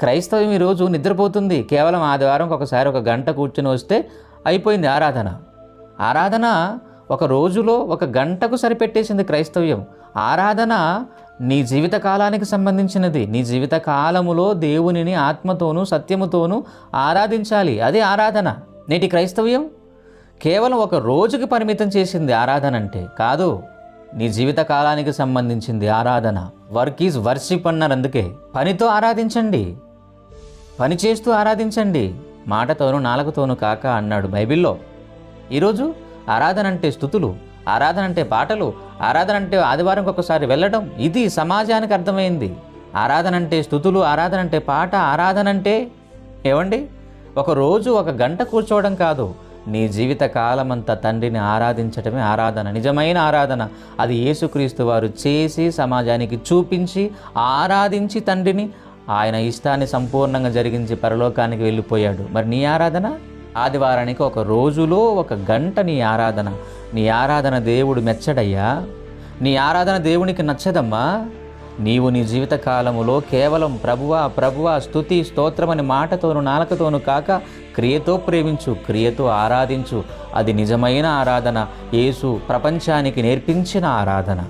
క్రైస్తవం ఈరోజు నిద్రపోతుంది. కేవలం ఆదివారం ఒకసారి ఒక గంట కూర్చొని వస్తే అయిపోయింది ఆరాధన. ఆరాధన ఒక రోజులో ఒక గంటకు సరిపెట్టేసింది క్రైస్తవ్యం. ఆరాధన నీ జీవిత కాలానికి సంబంధించినది. నీ జీవిత కాలములో దేవునిని ఆత్మతోనూ సత్యముతోనూ ఆరాధించాలి. అదే ఆరాధన. నేటి క్రైస్తవ్యం కేవలం ఒక రోజుకి పరిమితం చేసింది ఆరాధన అంటే కాదు. నీ జీవిత కాలానికి సంబంధించింది ఆరాధన. వర్క్ ఈజ్ వర్షిప్ అన్నారు. అందుకే పనితో ఆరాధించండి, పని చేస్తూ ఆరాధించండి, మాటతోనూ నాలుకతోనూ కాక అన్నాడు బైబిల్లో. ఈరోజు ఆరాధన అంటే స్తుతులు, ఆరాధన అంటే పాటలు, ఆరాధన అంటే ఆదివారం ఒకసారి వెళ్ళడం. ఇది సమాజానికి అర్థమైంది. ఆరాధన అంటే స్తుతులు, ఆరాధన అంటే పాట, ఆరాధన అంటే ఏమండి ఒక రోజు ఒక గంట కూర్చోవడం కాదు. నీ జీవిత కాలమంతా తండ్రిని ఆరాధించటమే ఆరాధన. నిజమైన ఆరాధన అది యేసుక్రీస్తు వారు చేసి సమాజానికి చూపించి ఆరాధించి తండ్రిని ఆయన ఇష్టాన్ని సంపూర్ణంగా జరిగించి పరలోకానికి వెళ్ళిపోయాడు. మరి నీ ఆరాధన ఆదివారానికి ఒక రోజులో ఒక గంట నీ ఆరాధన. నీ ఆరాధన దేవుడు మెచ్చడయ్యా. నీ ఆరాధన దేవునికి నచ్చదమ్మా. నీవు నీ జీవిత కాలములో కేవలం ప్రభువా ప్రభువా స్తుతి స్తోత్రమని మాటతోనూ నాలుకతోనూ కాక క్రియతో ప్రేమించు, క్రియతో ఆరాధించు. అది నిజమైన ఆరాధన. యేసు ప్రపంచానికి నేర్పించిన ఆరాధన.